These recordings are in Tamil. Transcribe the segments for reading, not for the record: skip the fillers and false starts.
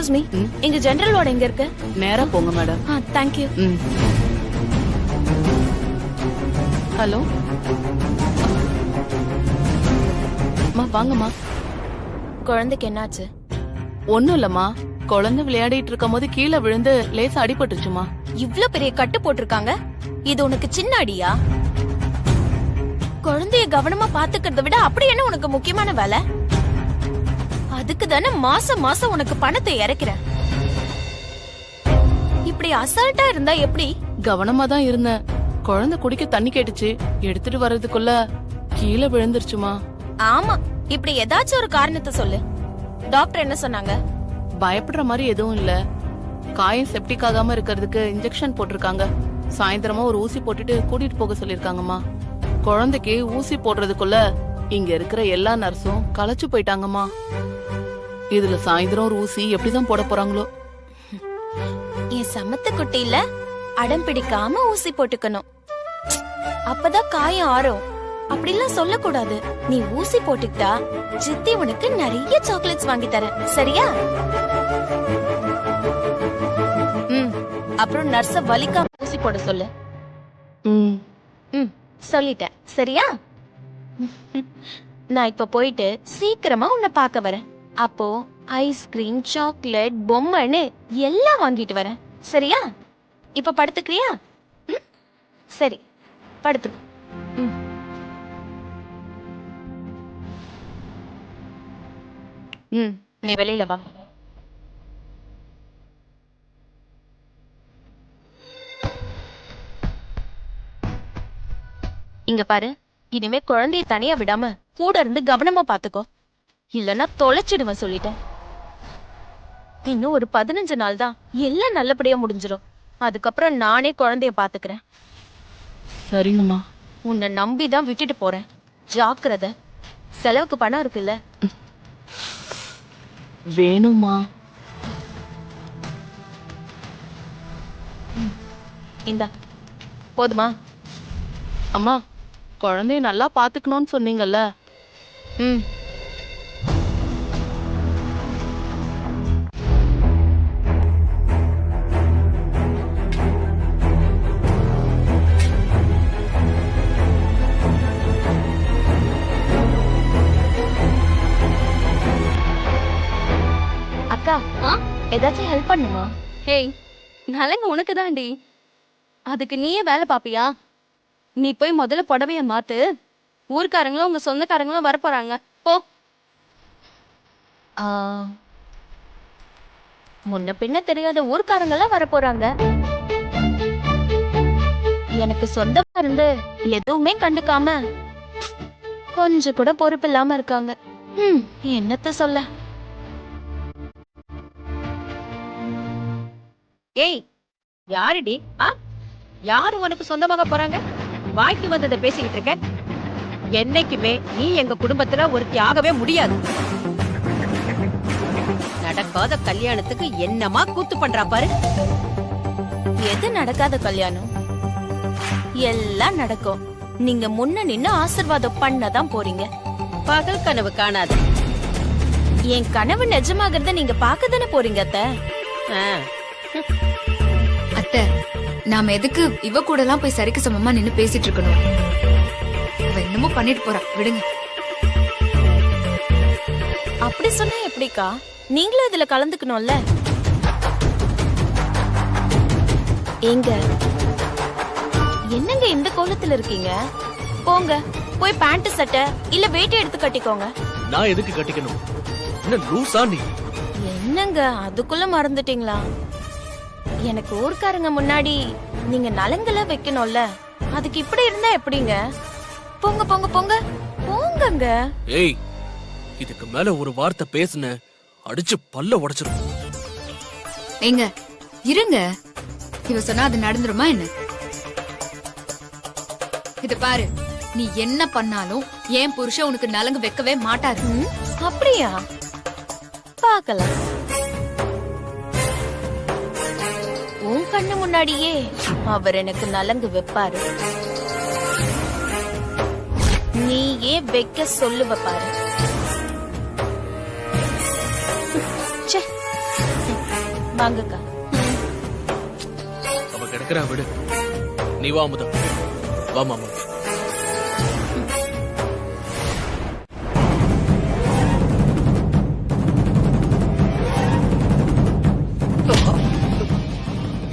எக்ஸ்கியூஸ் மீ, எங்க ஜெனரல் வார்டு எங்க இருக்கு? நேரா போங்க மேடம். Thank you. ஹலோ மா, வாங்கம்மா. குழந்தைக்கு என்னாச்சு? ஒண்ணும் இல்லம்மா, குழந்தை விளையாடிட்டு இருக்கும் போது கீழே விழுந்து லேசா அடிபட்டுச்சுமா. இவ்ளோ பெரிய கட்டு போட்டிருக்காங்க, இது உனக்கு சின்ன அடியா? குழந்தைய கவனமா பாத்துக்கிறத விட அப்படி என்ன உனக்கு முக்கியமான வேலை? அதுக்கு தானே மாசம் மாசம் உனக்கு பணத்தை இறக்கிறேன். இப்படி அசால்ட்டா இருந்தா எப்படி? கவனமா தான் இருந்தேன். குழந்தை குடிக்க தண்ணி கேட்டுச்சு, எடுத்துட்டு வர்றதுக்குள்ள கீழே விழுந்துருச்சுமா. ஆமா, இப்படி ஏதாச்சும் ஒரு காரணத்தை சொல்லு. டாக்டர் என்ன சொன்னாங்க? பயப்படுற மாதிரி எதுவும் இல்ல. காயம் செப்டிக் ஆகாம இருக்கிறதுக்கு இன்ஜெக்ஷன் போட்டிருக்காங்க. சாயந்தரமா ஒரு ஊசி போட்டுட்டு கூட்டிட்டு போக சொல்லிருக்காங்கம்மா. குழந்தைக்கு ஊசி போடுறதுக்குள்ள இங்க இருக்கிற எல்லா நர்ஸும் களைச்சு போயிட்டாங்கம்மா. இதுல சாயந்தரம் ஒரு ஊசி எப்படிதான் போட போறாங்களோ. என் சமத்து குட்டியில அடம் பிடிக்காம ஊசி போட்டுக்கணும், அப்பதான் காயம் ஆறும். அப்படிலாம் சொல்லக்கூடாது. நீ ஊசி போட்டுக்கிட்டா சித்தி உனக்கு நிறைய சாக்லேட்ஸ் வாங்கி தரேன், சரியா? அப்புறம் நர்ஸ வலிக்காம ஊசி போட சொல்லு. சொல்லிட்டேன், சரியா? நான் இப்ப போயிட்டு சீக்கிரமா உன்னை பார்க்க வரேன். அப்போ ஐஸ்கிரீம், சாக்லேட், பொம்மைன்னு எல்லாம் வாங்கிட்டு வரேன், சரியா? இப்ப படுத்துக்கிறியா? சரி, படுத்து. நீ வெளியில வா. இங்க பாரு, இனிமே குழந்தைய தனியா விடாம கூட இருந்து கவனமா பாத்துக்கோ, இல்லன்னா தொலைச்சிடுவேன் சொல்லிட்டேன். இன்னும் ஒரு 15 நாள் தான், எல்லாம் நல்லபடியா முடிஞ்சிடும். அதுக்கப்புறம் நானே குழந்தைய பாத்துக்கிறேன். சரிங்கம்மா. உன்னை நம்பிதான் விட்டுட்டு போறேன், ஜாக்கிரதை. செலவுக்கு பணம் இருக்குல்ல? வேணுமா? இந்தா, போதுமா? அம்மா, குழந்தைய நல்லா பாத்துக்கணும்னு சொன்னீங்கல்ல. அக்கா, ஏதாச்சும் ஹெல்ப் பண்ணுமா? ஹேய், நலங்கு உனக்கு தாண்டி, அதுக்கு நீயே வேலை பாப்பியா? நீ போய் முதல்ல புடவைய மாத்து. ஊர்க்காரங்களும் உங்க சொந்தக்காரங்களும் வரப்போறாங்க, போ. முன்ன பின்ன தெரியாத ஊர்க்காரங்கெல்லாம் வர போறாங்க. எனக்கு சொந்தமா இருந்து எதுவுமே கண்டுக்காம கொஞ்சம் கூட பொறுப்பு இல்லாம இருக்காங்க. என்னத்த சொல்ல? ஏய், யாருடி? யாரு உனக்கு சொந்தமாக போறாங்க? வாய்க்கு வந்ததை பேசிக்கிட்டு இருக்க. என்னைக்குமே நீ எங்க குடும்பத்துல ஒருத்தி ஆகவே முடியாது. நடக்காத கல்யாணத்துக்கு என்னமா கூத்து பண்றா பாரு. எது நடக்காத கல்யாணம்? எல்லாம் நடக்கும். நீங்க முன்ன நின்னு ஆசீர்வாதம் பண்ணதான் போறீங்க. பகல் கனவு காணாது. என் கனவு நிஜமாகிறத நீங்க பாக்கதானே போறீங்க அத்தை. அத்தை, நாம எதுக்கு இவ கூட எல்லாம் போய் சரிக்கு சமமா நின்னு பேசிட்டு இருக்கணும்? அவ என்னமோ பண்ணிட்டு போறா, விடுங்க. அப்படி சொன்னா எப்படிக்கா? நீங்களும் இதுல கலந்துக்கணும்ல. ஏங்க, என்னங்க இந்த கோலத்துல இருக்கீங்க? போங்க, போய் பேண்ட் சட்டை இல்ல வேட்டி எடுத்து கட்டிக்கோங்க. நான் எதுக்கு கட்டிக்கணும்? என்ன லூசா நீ? என்னங்க அதுக்குள்ள மறந்துட்டீங்களா? எனக்கு ஊர்க்காரங்க முன்னாடி நீங்க நலங்கல வைக்கணும்ல, அதுக்கு இப்படி இருந்தா எப்படிங்க? போங்க போங்க போங்க போங்கங்க. ஏய், இதுக்கு மேல ஒரு வார்த்தை பேசுன அடிச்சு பல்ல உடைச்சிரும். ஏங்க இருங்க, இவ சொன்னா அது நடந்துருமா என்ன? இது பாரு, நீ என்ன பண்ணாலும் என் புருஷன் உனக்கு நலங்கு வைக்கவே மாட்டாரு. அப்படியா? பார்க்கலாம். உன் கண்ணு முன்னாடியே அவர் எனக்கு நலங்கு வைப்பாரு. நீயே வைக்க சொல்லுவ பாரு. ச்சே. வாங்கக்கா. அவ கிடக்குறா விடு. நீ வா அமுதா. வா மாமா.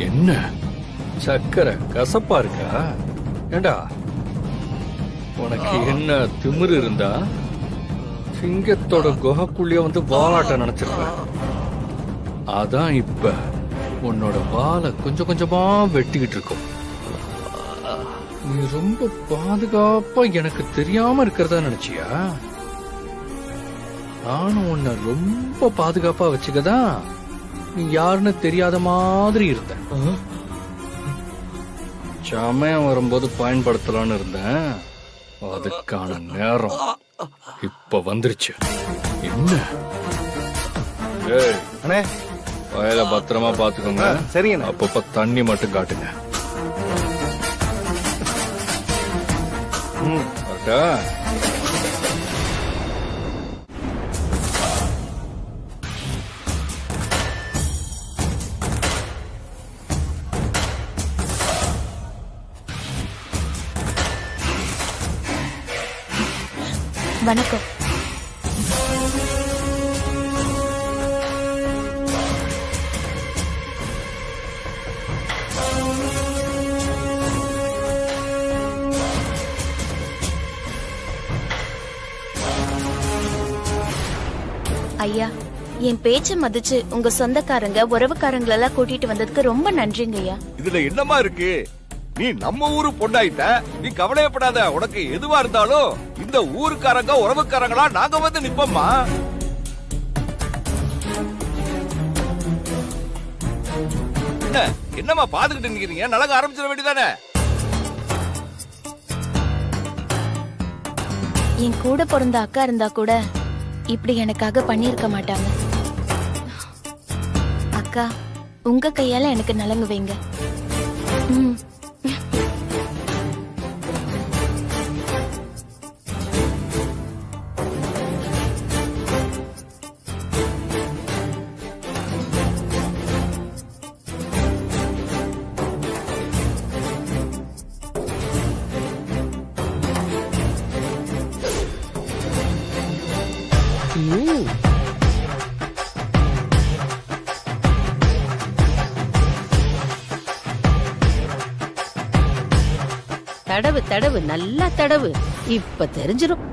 என்ன சக்கரை கசப்பா இருக்கா? ஏண்டா உனக்கு என்ன திமிரு இருந்தா சிங்கத்தோட குகைக்குள்ளேயே வந்து வாலாட்ட நினைச்சிருப்ப. அதான் இப்ப உன்னோட வாலை கொஞ்சம் கொஞ்சமா வெட்டிக்கிட்டு இருக்கும். நீ ரொம்ப பாதுகாப்பா எனக்கு தெரியாம இருக்கிறதா நினைச்சியா? நானும் உன்னை ரொம்ப பாதுகாப்பா வச்சுக்கதான் நீ யாருன்னு தெரியாத மாதிரி இருந்த. சமயம் வரும்போது பயன்படுத்தலான்னு இருந்தேன். அதுக்கான நேரம் இப்ப வந்துருச்சு. என்ன அண்ணே, வயலை பத்திரமா பாத்துக்கோங்க. சரிங்க. அப்பப்ப தண்ணி மட்டும் காட்டுங்க. கரெக்டா? வணக்கம். ஐயா, என் பேச்ச மதிச்சு உங்க சொந்தக்காரங்க உறவுக்காரங்களெல்லாம் கூட்டிட்டு வந்ததுக்கு ரொம்ப நன்றிங்க ஐயா. இதுல என்னமா இருக்கு? நீ நம்ம ஊரு பொண்ணாயிட்ட, நீ கவலையப்படாத. உனக்கு எதுவா இருந்தாலும் இந்த ஊருக்காரங்க உறவுக்காரங்களா நாங்க வந்து நிப்போம்மா. என்னம்மா பாத்துக்கிட்டு நிக்கிறீங்க? நலங்க ஆரம்பிச்சிட வேண்டியதானே? என் கூட பிறந்த அக்கா இருந்தா கூட இப்படி எனக்காக பண்ணிருக்க மாட்டாங்க. அக்கா, உங்க கையால எனக்கு நலங்கு வைங்க. ம். தடவு தடவு, நல்லா தடவு. இப்ப தெரிஞ்சிரும்.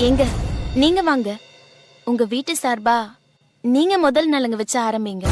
ஏங்க, நீங்க வாங்க. உங்க வீட்டு சார்பா நீங்க முதல் நலங்கு வச்சு ஆரம்பிங்க.